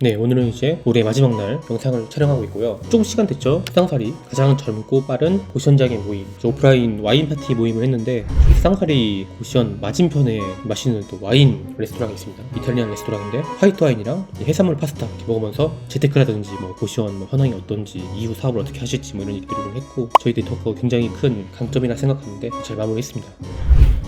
네, 오늘은 이제 올해 마지막 날 영상을 촬영하고 있고요. 조금 시간 됐죠? 수상살이 가장 젊고 빠른 고시원장의 모임, 오프라인 와인 파티 모임을 했는데 수상살이 고시원 맞은편에 맛있는 또 와인 레스토랑이 있습니다. 이탈리안 레스토랑인데 화이트 와인이랑 해산물 파스타 이렇게 먹으면서 재테크라든지 고시원 현황이 어떤지, 이후 사업을 어떻게 하실지 이런 얘기들을 좀 했고, 저희 네트워크가 굉장히 큰 강점이라 생각하는데 잘 마무리했습니다.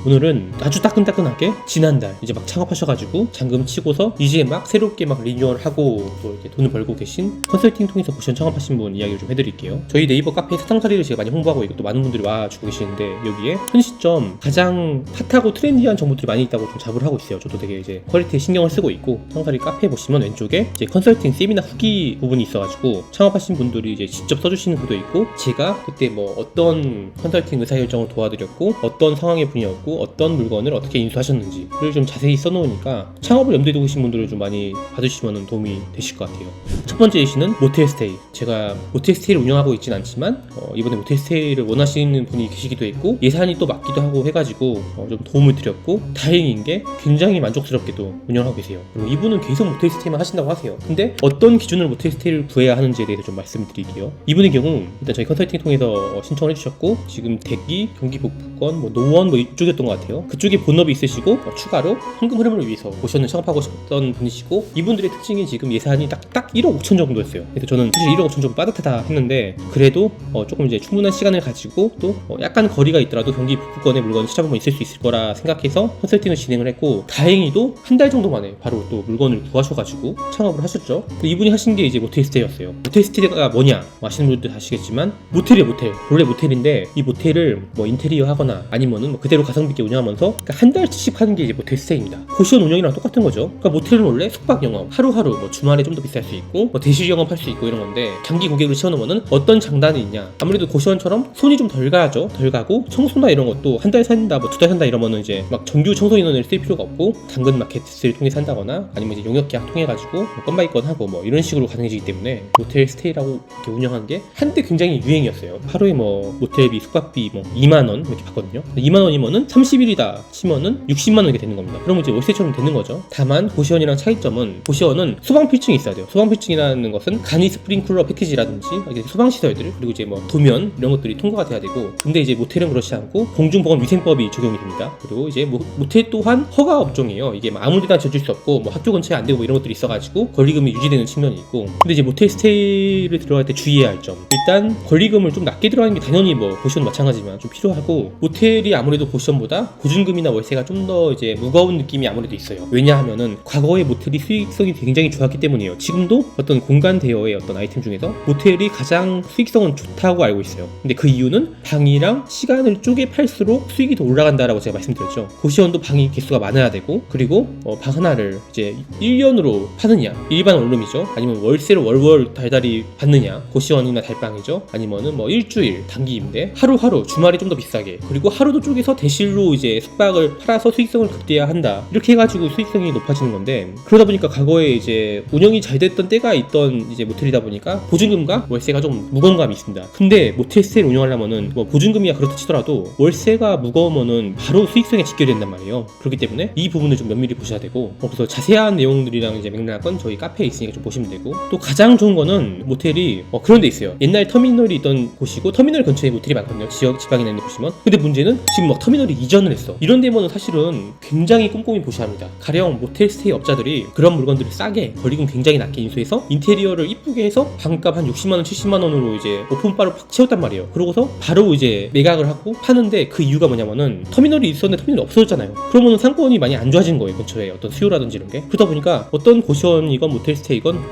오늘은 아주 따끈따끈하게 지난달 이제 막 창업하셔가지고 잔금 치고서 이제 막 새롭게 막 리뉴얼하고 또 이렇게 돈을 벌고 계신 컨설팅 통해서 고시원 창업하신 분 이야기를 좀 해드릴게요. 저희 네이버 카페 세상살이를 제가 많이 홍보하고 있고 또 많은 분들이 와주고 계시는데, 여기에 현 시점 가장 핫하고 트렌디한 정보들이 많이 있다고 좀 자부를 하고 있어요. 저도 되게 이제 퀄리티에 신경을 쓰고 있고, 세상살이 카페 보시면 왼쪽에 이제 컨설팅 세미나 후기 부분이 있어가지고 창업하신 분들이 이제 직접 써주시는 글도 있고, 제가 그때 뭐 어떤 컨설팅 의사결정을 도와드렸고 어떤 상황의 분이었고 어떤 물건을 어떻게 인수하셨는지를 좀 자세히 써놓으니까 창업을 염두에 두고 계신 분들을 좀 많이 받으시면 도움이 되실 것 같아요. 첫 번째 이슈는 모텔 스테이. 제가 모텔 스테이를 운영하고 있진 않지만 이번에 모텔 스테이를 원하시는 분이 계시기도 했고 예산이 또 맞기도 하고 해가지고 좀 도움을 드렸고, 다행인 게 굉장히 만족스럽게도 운영하고 계세요. 그리고 이분은 계속 모텔 스테이만 하신다고 하세요. 근데 어떤 기준으로 모텔 스테이를 구해야 하는지에 대해서 좀 말씀을 드릴게요. 이분의 경우 일단 저희 컨설팅 통해서 신청을 해주셨고, 지금 대기, 경기 북부권, 노원 이쪽이었던 것 같아요. 그쪽에 본업이 있으시고 추가로 현금 흐름을 위해서 고시원을 창업하고 싶었던 분이시고, 이분들의 특징이 지금 예산이 딱 1억 5천 정도였어요. 그래서 저는 사실 1억 5천 좀 빠듯하다 했는데, 그래도 조금 이제 충분한 시간을 가지고 또 약간 거리가 있더라도 경기 북부권의 물건을 찾아보면 있을 수 있을 거라 생각해서 컨설팅을 진행을 했고, 다행히도 한 달 정도 만에 바로 또 물건을 구하셔가지고 창업을 하셨죠. 이분이 하신 게 이제 모텔 스테이였어요. 모텔 스테이가 뭐냐 아시는 분들 아시겠지만, 모텔이에요. 모텔 원래 모텔인데 이 모텔을 인테리어 하거나 아니면은 그대로 가성비 있게 운영하면서 그러니까 한 달치씩 하는 게 이제 모텔 스테이입니다. 고시원 운영이랑 똑같은 거죠. 그러니까 모텔은 원래 숙박 영업, 하루하루 주말에 좀 더 비쌀 수 있고 대실 영업할 수 있고 이런 건데, 장기 고객으로 채워놓으면은 어떤 장단이 있냐, 아무래도 고시원처럼 손이 좀 덜 가죠. 덜 가고 청소나 이런 것도 한 달 산다, 두 달 산다 이러면은 이제 막 정규 청소 인원을 쓸 필요가 없고 당근 마켓을 통해서 한다거나 아니면 이제 용역 계약 통해 가지고 건바이건 하고 이런 식으로 가능해지기 때문에 모텔 스테이라고 이렇게 운영하는 게 한때 굉장히 유행이었어요. 하루에 모텔비, 숙박비 2만 원 이렇게 받거든요. 2만 원이면은 30일이다 치면은 60만 원 이렇게 되는 겁니다. 그러면 이제 월세처럼 되는 거죠. 다만 고시원이랑 차이점은, 고시원은 소방 필증이 있어야 돼요. 소방 필증이라는 것은 간이 스프링클러 패키지라든지 소방 시설들, 그리고 이제 도면 이런 것들이 통과가 돼야 되고, 근데 이제 모텔은 그렇지 않고 공중보건위생법이 적용이 됩니다. 그리고 이제 모텔 또한 허가 업종이에요. 이게 아무데나 지어줄 수 없고 학교 근처에 안 되고 이런 것들이 있어가지고 권리금이 유지되는 측면이 있고, 근데 이제 모텔 스테이를 들어갈 때 주의해야 할 점, 일단 권리금을 좀 낮게 들어가는 게 당연히 고시원 마찬가지지만 좀 필요하고, 모텔이 아무래도 고시원보다 보증금이나 월세가 좀 더 이제 무거운 느낌이 아무래도 있어요. 왜냐하면은 과거에 모텔이 수익성이 굉장히 좋았기 때문이에요. 지금도 어떤 공간 대여의 어떤 아이템 중에서 모텔이 가장 수익성은 좋다고 알고 있어요. 근데 그 이유는 방이랑 시간을 쪼개 팔수록 수익이 더 올라간다라고 제가 말씀드렸죠. 고시원도 방이 개수가 많아야 되고, 그리고 방 하나를 이제 1년으로 파느냐, 일반 원룸이죠. 아니면 월세로 월월 달달이 받느냐, 고시원이나 달방이죠. 아니면은 일주일 단기 임대, 하루하루 주말에 좀 더 비싸게, 그리고 하루도 쪼개서 대실로 이제 숙박을 팔아서 수익성을 극대화한다, 이렇게 해가지고 수익성이 높아지는 건데, 그러다 보니까 과거에 이제 운영이 잘 됐던 때가 있던 이제 모텔이다 보니까 보증금과 월세가 좀 무거운 감이 있습니다. 근데 모텔 스테이를 운영하려면은 보증금이야 그렇다 치더라도 월세가 무거우면은 바로 수익성에 직결된단 말이에요. 그렇기 때문에 이 부분을 좀 면밀히 보셔야 되고, 그래서 자세한 내용들이랑 이제 맥락은 저희 카페에 있으니까 좀 보시면 되고, 또 가장 좋은 거는 모텔이 그런 데 있어요. 옛날 터미널이 있던 곳이고, 터미널 근처에 모텔이 많거든요. 지방에 있는 데 보시면. 근데 문제는 지금 터미널이 이전을 했어. 이런 데면은 사실은 굉장히 꼼꼼히 보셔야 합니다. 가령 모텔 스테이 업자들이 그런 물건들을 싸게, 권리금 굉장히 낮게 인수해서 인테리어를 이쁘게 해서 방값 한 60만원 70만원으로 이제 오픈바로 팍 채웠단 말이에요. 그러고서 바로 이제 매각을 하고 파는데, 그 이유가 뭐냐면은 터미널이 있었는데 터미널이 없어졌잖아요. 그러면은 상권이 많이 안 좋아진 거예요. 근처에 어떤 수요라든지 이런 게. 그러다 보니까 어떤 고시원이건 모텔 스테이건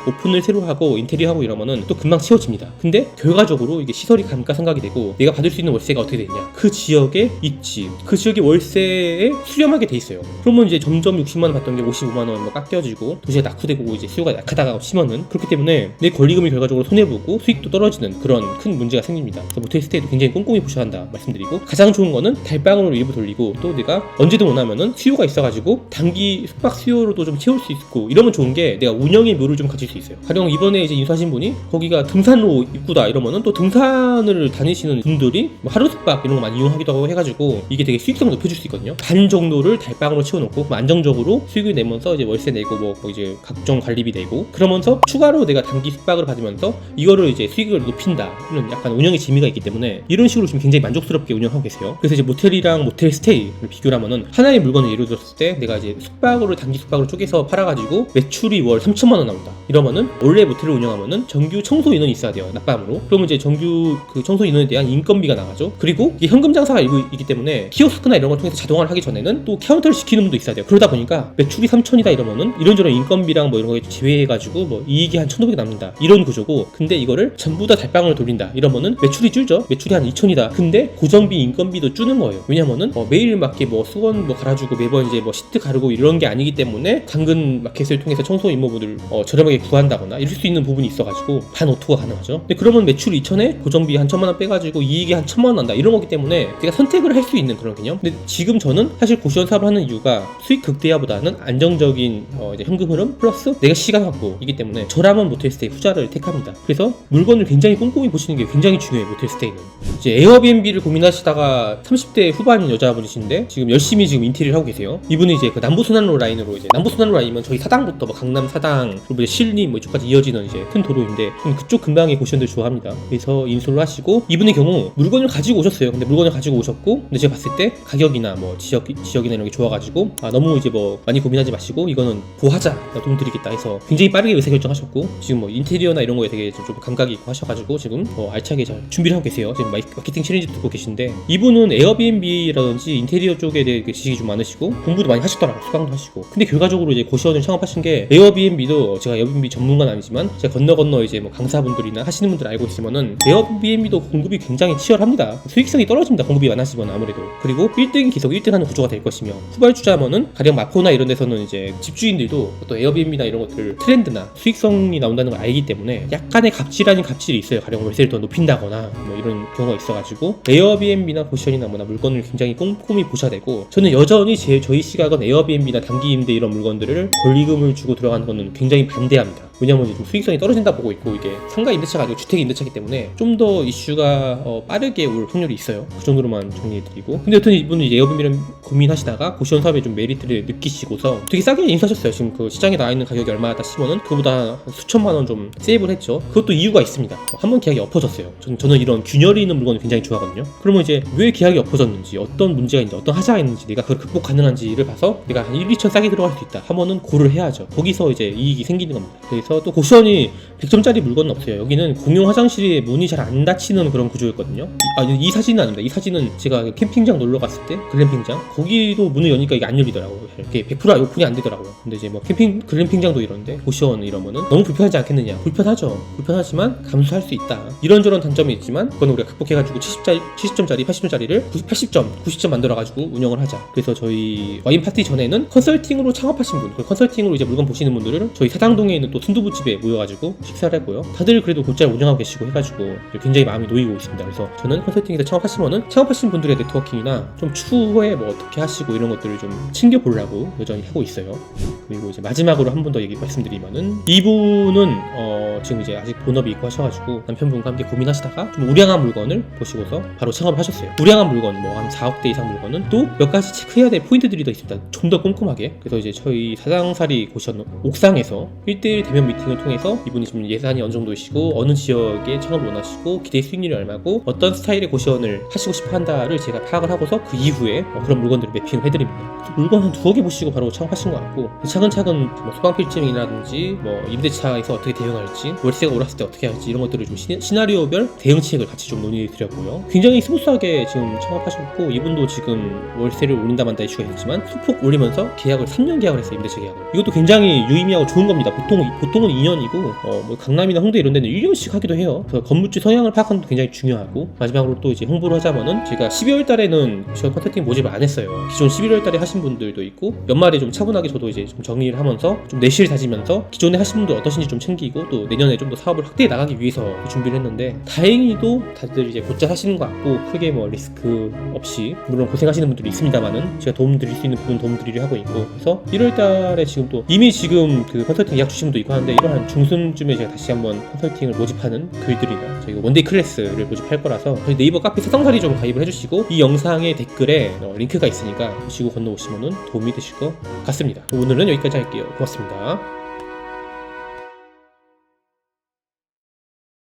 오픈을 새로 하고 인테리어 하고 이러면은 또 금방 채워집니다. 근데 결과적으로 이게 시설이 감가상각이 되고 내가 받을 수 있는 월세가 어떻게 되냐, 그 지역의 입지, 그 지역의 월세에 수렴하게 돼 있어요. 그러면 이제 점점 60만원 받던 게 55만원 깎여지고 도시가 낙후되고 이제 수요가 약하다가 심하는, 그렇기 때문에 내 권리금이 결과적으로 손해보고 수익도 떨어지는 그런 큰 문제가 생깁니다. 그래서 모텔 스테이도 굉장히 꼼꼼히 보셔야 한다 말씀드리고, 가장 좋은 거는 달방으로 일부 돌리고, 또 내가 언제든 원하면은 수요가 있어가지고 단기 숙박 수요로도 좀 채울 수 있고, 이러면 좋은 게 내가 운영의 묘를 좀 가질 수 있어요. 가령 이번에 이제 인수하신 분이 거기가 등산로 입구다 이러면은 또 등산을 다니시는 분들이 하루 숙박 이런 거 많이 이용하기도 하고 해가지고 이게 되게 수익성을 높여줄 수 있거든요. 반 정도를 달방으로 채워놓고 안정적으로 수익을 내면서 이제 월세 내고 뭐 이제 각종 관리비 내고 그러면서 추가로 내가 단기 숙박을 받으면서 이거를 이제 수익을 높인다. 이런 약간 운영의 재미가 있기 때문에 이런 식으로 지금 굉장히 만족스럽게 운영하고 계세요. 그래서 이제 모텔이랑 모텔 스테이를 비교를 하면은 하나의 물건을 예를 들었을 때 내가 이제 숙박으로 단기 숙박으로 쪼개서 팔아가지고 매출이 월 3천만 원 나온다. 이러면은 원래 모텔을 운영하면은 정규 청소 인원이 있어야 돼요. 낮밤으로. 그러면 이제 정규 그 청소 인원에 대한 인건비가 나가죠. 그리고 이게 현금 장사가 있기 때문에 키오스크나 이런 걸 통해서 자동화를 하기 전에는 또 카운터를 시키는 분도 있어야 돼요. 그러다 보니까 매출이 3천이다 이러면은 이런저런 인건비랑 뭐 이런 거 제외해가지고 뭐 이익이 한 1,500이 남는다. 이런 구조고 근데 이거를 전부 다 달방을 돌린다. 이러면은 매출이 줄죠. 매출이 한 2천이다. 근데 고정비 인건비도 주는 거예요. 왜냐면은 매일 맞게 뭐 수건 뭐 갈아주고 매번 이제 뭐 시트 가르고 이런 게 아니기 때문에 당근 마켓을 통해서 청소 임모분을 저렴하게 구한다거나 이럴 수 있는 부분이 있어가지고 반 오토가 가능하죠. 근데 그러면 매출 2천에 고정비 한 1,000만 원 빼가지고 이익이 한 1,000만 원 난다. 이런 거기 때문에 제가 선택을 할 수 있는 그런 개념. 근데 지금 저는 사실 고시원 사업을 하는 이유가 수익 극대화보다는 안정적인 이제 현금 흐름 플러스 내가 시간 확보이기 때문에 저라면 모텔스테이 후자를 택합니다. 그래서 물건을 굉장히 꼼꼼히 보시는 게 굉장히 중요해요. 모텔스테이는 이제 에어비앤비를 고민하시다가 30대 후반인 여자분이신데 지금 열심히 지금 인테리어를 하고 계세요. 이분은 이제 그 남부순환로 라인으로 이제 남부순환로 라인이면 저희 사당부터 뭐 강남 사당 그리고 이제 신림 뭐 이쪽까지 이어지는 이제 큰 도로인데 그쪽 근방의 고시원들 좋아합니다. 그래서 인솔을 하시고 이분의 경우 물건을 가지고 오셨어요. 근데 물건을 가지고 오셨고 근데 제가 봤을 때 가격이나 뭐 지역이나 이런 게 좋아가지고 너무 이제 뭐 많이 고민하지 마시고 이거는 보하자 돈 드리겠다 해서 굉장히 빠르게 의사결정하셨고 지금 뭐 인테리어나 이런 거에 되게 좀 감각이 있고 하셔가지고 지금 알차게 잘 준비를 하고 계세요. 지금 마케팅 챌린지 듣고 계신데 이분은 에어비앤비라든지 인테리어 쪽에 대해 지식이 좀 많으시고 공부도 많이 하셨더라고요. 수강도 하시고 근데 결과적으로 이제 고시원을 창업하신 게 에어비앤비도 제가 에어비앤비 전문가는 아니지만 제가 건너 이제 뭐 강사분들이나 하시는 분들 알고 있으면은 에어비앤비도 공급이 굉장히 치열합니다. 수익성이 떨어집니다. 공급이 많아지면 아무래도 그리고 1등이 계속 1등하는 구조가 될 것이며 후발주자면은 가령 마포나 이런 데서는 이제 집주인들도 또 에어비앤비나 이런 것들 트렌드나 수익성이 나온다는 걸 알기 때문에 약간의 갑질 아닌 갑질이 있어요. 가령 월세를 더 높인다거나 뭐 이런 경우가 있어가지고 에어비앤비나 고시원이나 뭐나 물건을 굉장히 꼼꼼히 보셔야 되고 저는 여전히 저희 시각은 에어비앤비나 단기 임대 이런 물건들을 권리금을 주고 들어가는 거는 굉장히 반대합니다. 왜냐면 좀 수익성이 떨어진다 보고 있고 이게 상가 임대차가 아니고 주택 임대차기 때문에 좀 더 이슈가 빠르게 올 확률이 있어요. 그 정도로만 정리해드리고 근데 여튼 이분은 이제 에어비앤비를 고민하시다가 고시원 사업에 좀 메리트를 느끼시고서 되게 싸게 인수하셨어요. 지금 그 시장에 나와 있는 가격이 얼마다 싶으면은 그보다 수천만 원 좀 세이브를 했죠. 그것도 이유가 있습니다. 한번 계약이 엎어졌어요. 저는 이런 균열이 있는 물건을 굉장히 좋아하거든요. 그러면 이제 왜 계약이 엎어졌는지 어떤 문제가 있는지 어떤 하자가 있는지 내가 그걸 극복 가능한지를 봐서 내가 한 1, 2천 싸게 들어갈 수 있다 하면은 고를 해야죠. 거기서 이제 이익이 생기는 겁니다. 그래서 또 고시원이 100점짜리 물건은 없어요. 여기는 공용 화장실에 문이 잘 안 닫히는 그런 구조였거든요. 이 사진은 아닙니다. 이 사진은 제가 캠핑장 놀러 갔을 때 글램핑장 거기도 문을 여니까 이게 안 열리더라고요. 이렇게 100% 오픈이 안 되더라고요. 근데 이제 뭐 글램핑장도 이런데 고시원 이러면은 너무 불편하지 않겠느냐? 불편하죠. 불편하지만 감수할 수 있다. 이런저런 단점이 있지만 그건 우리가 극복해가지고 70점짜리 80점짜리를 80점 90점 만들어가지고 운영을 하자. 그래서 저희 와인 파티 전에는 컨설팅으로 창업하신 분, 컨설팅으로 이제 물건 보시는 분들을 저희 사당동에 있는 또 순두부집에 모여가지고 식사를 했고요. 다들 그래도 곧잘 운영하고 계시고 해가지고 굉장히 마음이 놓이고 있습니다. 그래서 저는 컨설팅에서 창업하시면은 창업하신 분들의 네트워킹이나 좀 추후에 뭐 어떻게 하시고 이런 것들을 좀 챙겨보려고 여전히 하고 있어요. 그리고 이제 마지막으로 한 번 더 말씀드리면은 이분은 지금 이제 아직 본업이 있고 하셔가지고 남편분과 함께 고민하시다가 좀 우량한 물건을 보시고서 바로 창업을 하셨어요. 우량한 물건 뭐 한 4억대 이상 물건은 또 몇 가지 체크해야 될 포인트들이 더 있습니다. 좀 더 꼼꼼하게. 그래서 이제 저희 사장살이 고시원 옥상에서 1대1 대면 미팅을 통해서 이분이 지금 예산이 어느 정도이시고 어느 지역에 창업을 원하시고 기대 수익률이 얼마고 어떤 스타일의 고시원을 하시고 싶어 한다를 제가 파악을 하고서 그 이후에 그런 물건들을 매핑을 해드립니다. 물건 한 2억 개 보시고 바로 창업하신 것 같고 차근차근 뭐 소방필증이라든지 뭐 임대차에서 어떻게 대응할지 월세가 올랐을 때 어떻게 할지 이런 것들을 좀 시나리오별 대응책을 같이 좀 논의해 드렸고요. 굉장히 스무스하게 지금 창업하셨고 이분도 지금 월세를 올린다 만다 이슈가 있었지만 소폭 올리면서 계약을 3년 계약을 했어요. 임대차 계약을. 이것도 굉장히 유의미하고 좋은 겁니다. 보통은 2년이고 뭐 강남이나 홍대 이런 데는 1년씩 하기도 해요. 그래서 건물주 성향을 파악하는 것도 굉장히 중요하고 마지막으로 또 이제 홍보를 하자면은 제가 12월 달에는 지원 컨택팅 모집을 안 했어요. 기존 11월 달에 하신 분들도 있고 연말에 좀 차분하게 저도 이제 좀 정리를 하면서 좀 내실 다지면서 기존에 하신 분들 어떠신지 좀 챙기고 또 내년에 좀 더 사업을 확대해 나가기 위해서 준비를 했는데 다행히도 다들 이제 곧잘 하시는 것 같고 크게 뭐 리스크 없이 물론 고생하시는 분들이 있습니다만은 제가 도움 드릴 수 있는 부분 도움 드리려 하고 있고 그래서 1월달에 지금 또 이미 지금 그 컨설팅 예약 주신 분도 있고 하는데 1월 한 중순쯤에 제가 다시 한번 컨설팅을 모집하는 글들이나 저희가 원데이 클래스를 모집할 거라서 저희 네이버 카페 세상살이 좀 가입을 해주시고 이 영상의 댓글에 링크가 있으니까 보시고 건너오시면 도움이 되실 것 같습니다. 오늘은 여기까지 할게요. 고맙습니다.